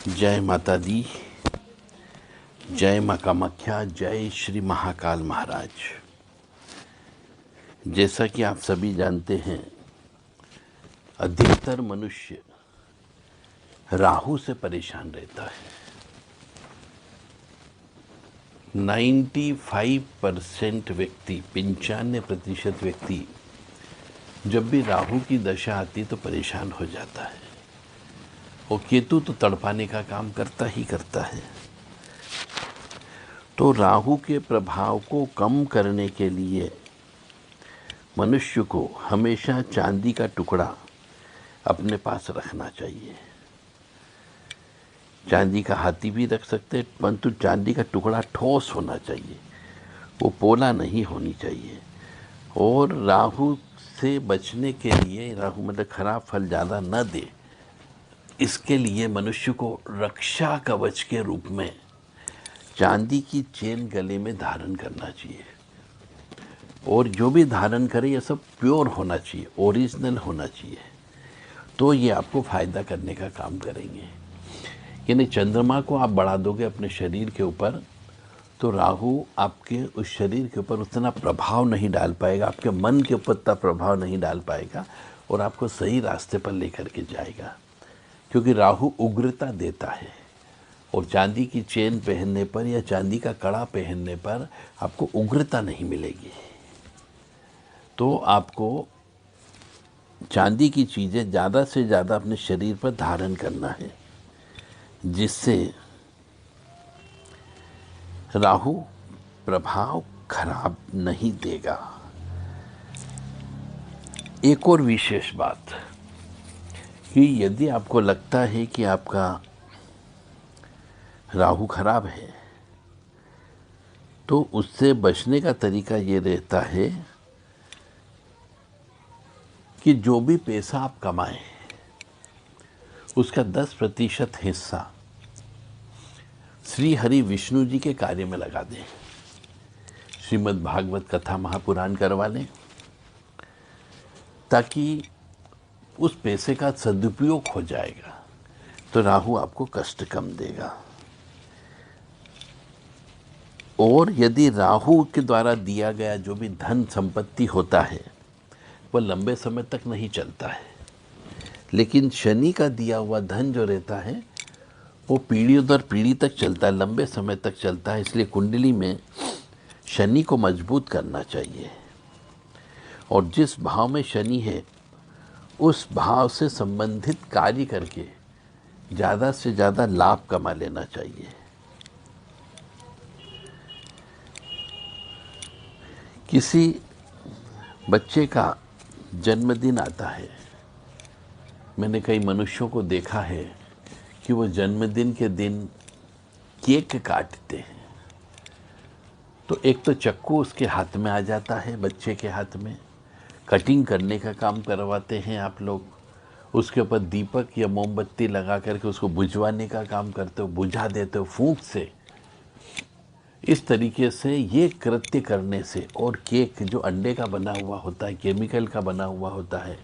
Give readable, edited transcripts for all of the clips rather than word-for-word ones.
जय माता दी, जय माँ कामाख्या, जय श्री महाकाल महाराज। जैसा कि आप सभी जानते हैं, अधिकतर मनुष्य राहु से परेशान रहता है। 95% व्यक्ति, 95% व्यक्ति जब भी राहु की दशा आती तो परेशान हो जाता है। और केतु तो तड़पाने का काम करता ही करता है। तो राहु के प्रभाव को कम करने के लिए मनुष्य को हमेशा चांदी का टुकड़ा अपने पास रखना चाहिए। चांदी का हाथी भी रख सकते हैं, परंतु चांदी का टुकड़ा ठोस होना चाहिए, वो पोला नहीं होनी चाहिए। और राहु से बचने के लिए, राहु मतलब खराब फल ज़्यादा न दे, इसके लिए मनुष्य को रक्षा कवच के रूप में चांदी की चेन गले में धारण करना चाहिए। और जो भी धारण करे ये सब प्योर होना चाहिए, ओरिजिनल होना चाहिए, तो ये आपको फ़ायदा करने का काम करेंगे। यानी चंद्रमा को आप बढ़ा दोगे अपने शरीर के ऊपर तो राहु आपके उस शरीर के ऊपर उतना प्रभाव नहीं डाल पाएगा, आपके मन के ऊपर उतना प्रभाव नहीं डाल पाएगा और आपको सही रास्ते पर लेकर के जाएगा। क्योंकि राहु उग्रता देता है और चांदी की चेन पहनने पर या चांदी का कड़ा पहनने पर आपको उग्रता नहीं मिलेगी। तो आपको चांदी की चीज़ें ज़्यादा से ज़्यादा अपने शरीर पर धारण करना है, जिससे राहु प्रभाव खराब नहीं देगा। एक और विशेष बात कि यदि आपको लगता है कि आपका राहु खराब है तो उससे बचने का तरीका ये रहता है कि जो भी पैसा आप कमाएं उसका 10% हिस्सा श्री हरि विष्णु जी के कार्य में लगा दें। श्रीमद् भागवत कथा महापुराण करवा लें, ताकि उस पैसे का सदुपयोग हो जाएगा तो राहु आपको कष्ट कम देगा। और यदि राहु के द्वारा दिया गया जो भी धन संपत्ति होता है वह लंबे समय तक नहीं चलता है, लेकिन शनि का दिया हुआ धन जो रहता है वो पीढ़ियों दर पीढ़ी तक चलता है, लंबे समय तक चलता है। इसलिए कुंडली में शनि को मजबूत करना चाहिए और जिस भाव में शनि है उस भाव से संबंधित कार्य करके ज़्यादा से ज़्यादा लाभ कमा लेना चाहिए। किसी बच्चे का जन्मदिन आता है, मैंने कई मनुष्यों को देखा है कि वो जन्मदिन के दिन केक काटते हैं। तो एक तो चक्कू उसके हाथ में आ जाता है, बच्चे के हाथ में कटिंग करने का काम करवाते हैं आप लोग, उसके ऊपर दीपक या मोमबत्ती लगा करके उसको बुझवाने का काम करते हो, बुझा देते हो फूंक से। इस तरीके से ये कृत्य करने से, और केक जो अंडे का बना हुआ होता है, केमिकल का बना हुआ होता है,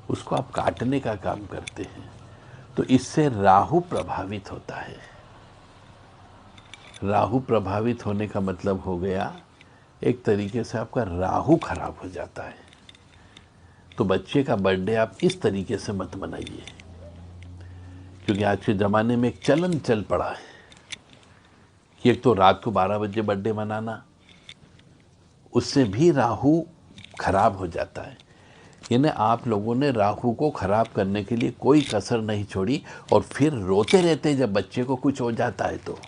उसको आप काटने का काम करते हैं, तो इससे राहु प्रभावित होता है। राहु प्रभावित होने का मतलब हो गया एक तरीके से आपका राहु खराब हो जाता है। तो बच्चे का बर्थडे आप इस तरीके से मत मनाइए, क्योंकि आज के ज़माने में एक चलन चल पड़ा है कि एक तो रात को 12 बजे बर्थडे मनाना, उससे भी राहु खराब हो जाता है। यानी आप लोगों ने राहु को खराब करने के लिए कोई कसर नहीं छोड़ी और फिर रोते रहते जब बच्चे को कुछ हो जाता है तो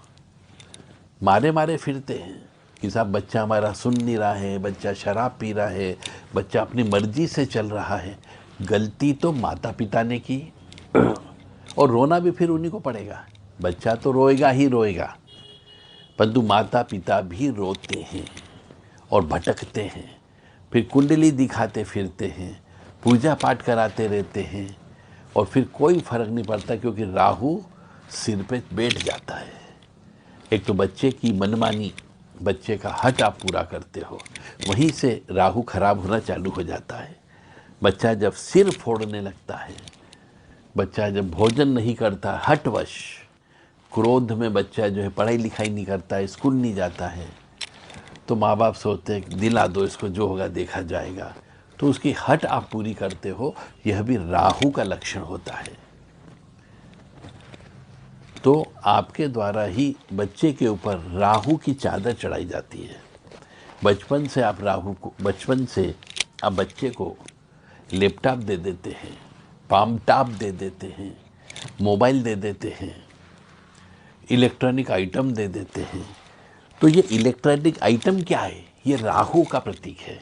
मारे मारे फिरते हैं कि साहब बच्चा हमारा सुन नहीं रहा है, बच्चा शराब पी रहा है, बच्चा अपनी मर्जी से चल रहा है। गलती तो माता पिता ने की और रोना भी फिर उन्हीं को पड़ेगा। बच्चा तो रोएगा ही रोएगा, परंतु माता पिता भी रोते हैं और भटकते हैं, फिर कुंडली दिखाते फिरते हैं, पूजा पाठ कराते रहते हैं और फिर कोई फर्क नहीं पड़ता, क्योंकि राहु सिर पे बैठ जाता है। एक तो बच्चे की मनमानी, बच्चे का हट आप पूरा करते हो, वहीं से राहु खराब होना चालू हो जाता है। बच्चा जब सिर फोड़ने लगता है, बच्चा जब भोजन नहीं करता हटवश, क्रोध में बच्चा जो है पढ़ाई लिखाई नहीं करता है, स्कूल नहीं जाता है, तो माँ बाप सोचते हैं दिला दो इसको, जो होगा देखा जाएगा। तो उसकी हट आप पूरी करते हो, यह भी राहु का लक्षण होता है। तो आपके द्वारा ही बच्चे के ऊपर राहु की चादर चढ़ाई जाती है। बचपन से आप बच्चे को लैपटॉप दे देते हैं, पाम टॉप दे देते हैं, मोबाइल दे देते हैं, इलेक्ट्रॉनिक आइटम दे देते हैं। तो ये इलेक्ट्रॉनिक आइटम क्या है? ये राहु का प्रतीक है।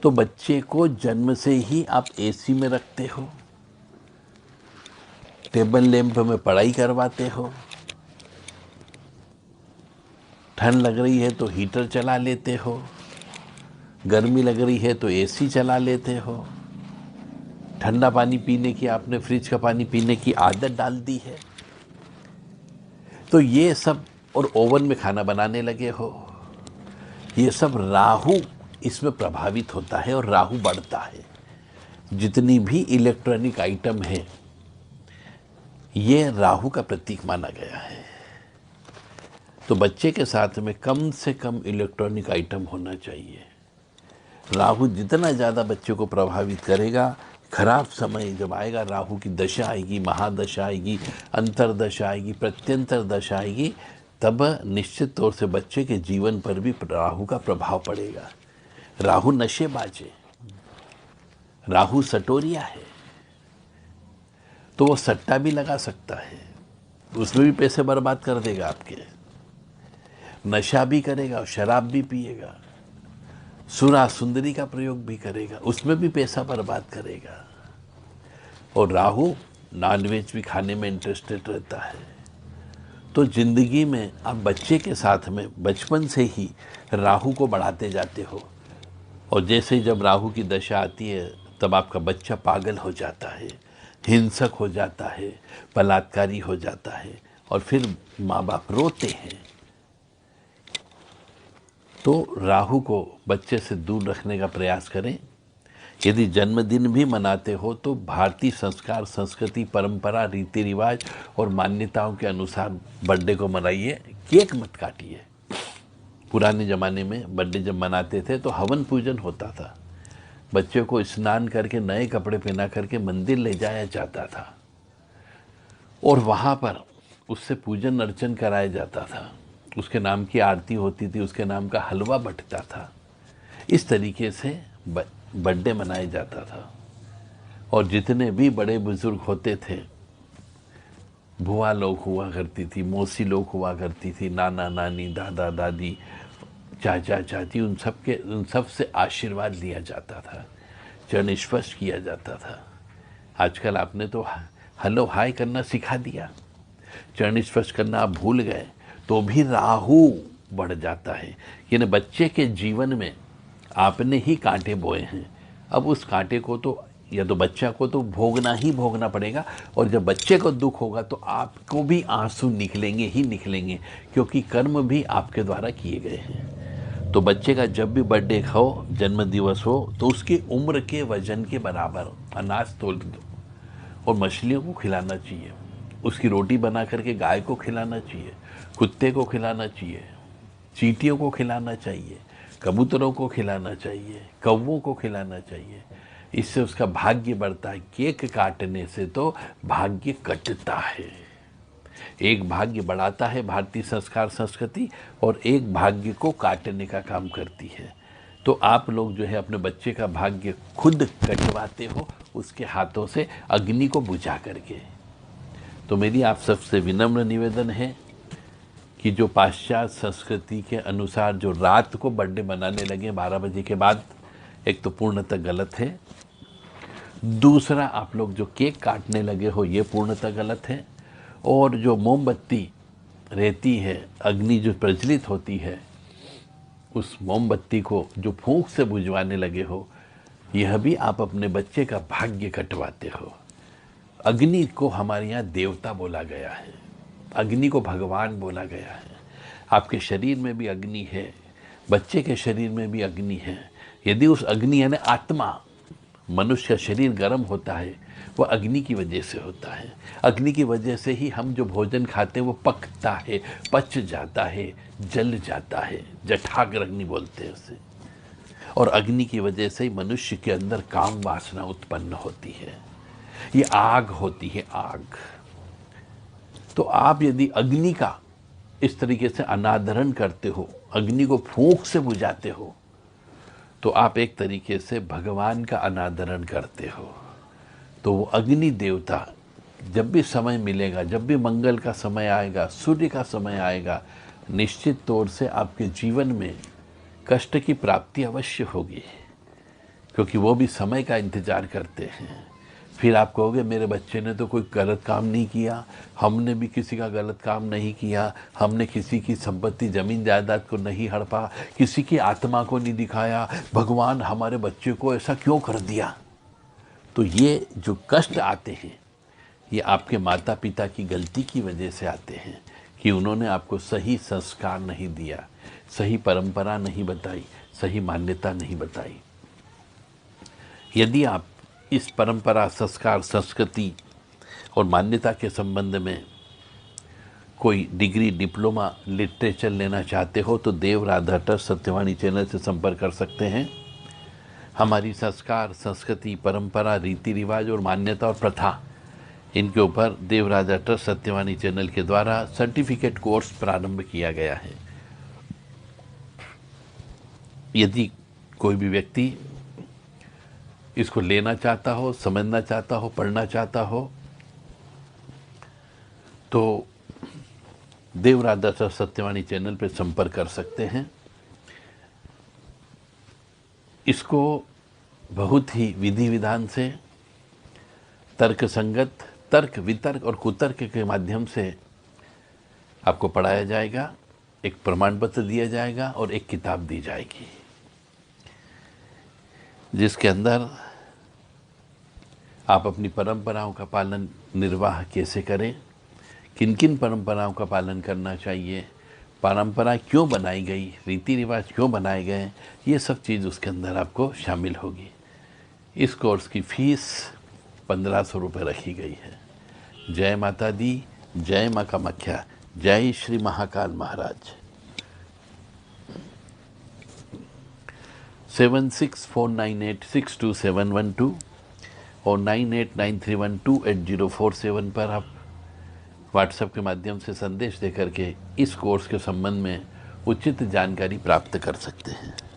तो बच्चे को जन्म से ही आप एसी में रखते हो, टेबल लैंप में पढ़ाई करवाते हो, ठंड लग रही है तो हीटर चला लेते हो, गर्मी लग रही है तो एसी चला लेते हो, ठंडा पानी पीने की आपने फ्रिज का पानी पीने की आदत डाल दी है। तो ये सब, और ओवन में खाना बनाने लगे हो, ये सब राहु इसमें प्रभावित होता है और राहु बढ़ता है। जितनी भी इलेक्ट्रॉनिक आइटम है ये राहु का प्रतीक माना गया है। तो बच्चे के साथ में कम से कम इलेक्ट्रॉनिक आइटम होना चाहिए। राहु जितना ज़्यादा बच्चे को प्रभावित करेगा, खराब समय जब आएगा, राहु की दशा आएगी, महादशा आएगी, अंतरदशा आएगी, प्रत्यंतर दशा आएगी, तब निश्चित तौर से बच्चे के जीवन पर भी राहु का प्रभाव पड़ेगा। राहु नशेबाज है, राहु सटोरिया है, तो वो सट्टा भी लगा सकता है, उसमें भी पैसे बर्बाद कर देगा आपके, नशा भी करेगा, शराब भी पिएगा, सुरा सुंदरी का प्रयोग भी करेगा, उसमें भी पैसा बर्बाद करेगा। और राहु नॉनवेज भी खाने में इंटरेस्टेड रहता है। तो जिंदगी में आप बच्चे के साथ में बचपन से ही राहु को बढ़ाते जाते हो, और जैसे ही जब राहु की दशा आती है तब आपका बच्चा पागल हो जाता है, हिंसक हो जाता है, बलात्कारी हो जाता है, और फिर माँ बाप रोते हैं। तो राहु को बच्चे से दूर रखने का प्रयास करें। यदि जन्मदिन भी मनाते हो तो भारतीय संस्कार, संस्कृति, परंपरा, रीति रिवाज और मान्यताओं के अनुसार बर्थडे को मनाइए, केक मत काटिए। पुराने ज़माने में बर्थडे जब मनाते थे तो हवन पूजन होता था, बच्चे को स्नान करके नए कपड़े पहना करके मंदिर ले जाया जाता था, और वहाँ पर उससे पूजन अर्चन कराया जाता था, उसके नाम की आरती होती थी, उसके नाम का हलवा बंटता था। इस तरीके से बर्थडे मनाया जाता था। और जितने भी बड़े बुजुर्ग होते थे, बुआ लोग हुआ करती थी, मौसी लोग हुआ करती थी, नाना नानी, दादा दादी, चाचा चाची, उन सब से आशीर्वाद लिया जाता था, चरण स्पर्श किया जाता था। आजकल आपने तो हेलो हाय करना सिखा दिया, चरण स्पर्श करना आप भूल गए, तो भी राहु बढ़ जाता है। यानी बच्चे के जीवन में आपने ही कांटे बोए हैं, अब उस कांटे को तो या तो बच्चा को तो भोगना ही भोगना पड़ेगा, और जब बच्चे को दुख होगा तो आपको भी आंसू निकलेंगे ही निकलेंगे, क्योंकि कर्म भी आपके द्वारा किए गए हैं। तो बच्चे का जब भी बर्थडे हो, जन्म दिवस हो, तो उसकी उम्र के वजन के बराबर अनाज तोल दो और मछलियों को खिलाना चाहिए, उसकी रोटी बना करके गाय को खिलाना चाहिए, कुत्ते को खिलाना चाहिए, चींटियों को खिलाना चाहिए, कबूतरों को खिलाना चाहिए, कौवों को खिलाना चाहिए। इससे उसका भाग्य बढ़ता है। केक काटने से तो भाग्य कटता है। एक भाग्य बढ़ाता है भारतीय संस्कार संस्कृति, और एक भाग्य को काटने का काम करती है। तो आप लोग जो है अपने बच्चे का भाग्य खुद कटवाते हो उसके हाथों से, अग्नि को बुझा करके। तो मेरी आप सबसे विनम्र निवेदन है कि जो पाश्चात्य संस्कृति के अनुसार जो रात को बर्थडे मनाने लगे 12 बजे के बाद, एक तो पूर्णतः गलत है। दूसरा, आप लोग जो केक काटने लगे हो ये पूर्णतः गलत है। और जो मोमबत्ती रहती है, अग्नि जो प्रज्वलित होती है, उस मोमबत्ती को जो फूंक से बुझवाने लगे हो, यह भी आप अपने बच्चे का भाग्य कटवाते हो। अग्नि को हमारे यहाँ देवता बोला गया है, अग्नि को भगवान बोला गया है। आपके शरीर में भी अग्नि है, बच्चे के शरीर में भी अग्नि है। यदि उस अग्नि यानी आत्मा, मनुष्य का शरीर गर्म होता है वो अग्नि की वजह से होता है। अग्नि की वजह से ही हम जो भोजन खाते हैं वो पकता है, पच जाता है, जल जाता है, जठाग्र अग्नि बोलते हैं उसे। और अग्नि की वजह से ही मनुष्य के अंदर काम वासना उत्पन्न होती है। ये आग होती है, आग। तो आप यदि अग्नि का इस तरीके से अनादरण करते हो, अग्नि को फूंक से बुझाते हो, तो आप एक तरीके से भगवान का अनादरण करते हो। तो वो अग्नि देवता जब भी समय मिलेगा, जब भी मंगल का समय आएगा, सूर्य का समय आएगा, निश्चित तौर से आपके जीवन में कष्ट की प्राप्ति अवश्य होगी, क्योंकि वो भी समय का इंतजार करते हैं। फिर आप कहोगे मेरे बच्चे ने तो कोई गलत काम नहीं किया, हमने भी किसी का गलत काम नहीं किया, हमने किसी की संपत्ति जमीन जायदाद को नहीं हड़पा, किसी की आत्मा को नहीं दिखाया, भगवान हमारे बच्चे को ऐसा क्यों कर दिया। तो ये जो कष्ट आते हैं ये आपके माता पिता की गलती की वजह से आते हैं कि उन्होंने आपको सही संस्कार नहीं दिया, सही परंपरा नहीं बताई, सही मान्यता नहीं बताई। यदि आप इस परंपरा, संस्कार, संस्कृति और मान्यता के संबंध में कोई डिग्री, डिप्लोमा, लिटरेचर लेना चाहते हो तो देव राधा ट्रस्ट सत्यवाणी चैनल से संपर्क कर सकते हैं। हमारी संस्कार, संस्कृति, परंपरा, रीति रिवाज और मान्यता और प्रथा, इनके ऊपर देव राधा ट्रस्ट सत्यवाणी चैनल के द्वारा सर्टिफिकेट कोर्स प्रारंभ किया गया है। यदि कोई भी व्यक्ति इसको लेना चाहता हो, समझना चाहता हो, पढ़ना चाहता हो, तो देव राधा ट्रस्ट सत्यवाणी चैनल पर संपर्क कर सकते हैं। इसको बहुत ही विधि विधान से, तर्क संगत, तर्क वितर्क और कुतर्क के माध्यम से आपको पढ़ाया जाएगा, एक प्रमाण पत्र दिया जाएगा और एक किताब दी जाएगी, जिसके अंदर आप अपनी परंपराओं का पालन, निर्वाह कैसे करें, किन किन परंपराओं का पालन करना चाहिए, परंपरा क्यों बनाई गई, रीति रिवाज क्यों बनाए गए, ये सब चीज़ उसके अंदर आपको शामिल होगी। इस कोर्स की फीस 1500 रुपये रखी गई है। जय माता दी, जय माँ कामाख्या, जय श्री महाकाल महाराज। 7649862712 और 9893128047 पर आप व्हाट्सएप के माध्यम से संदेश दे करके इस कोर्स के संबंध में उचित जानकारी प्राप्त कर सकते हैं।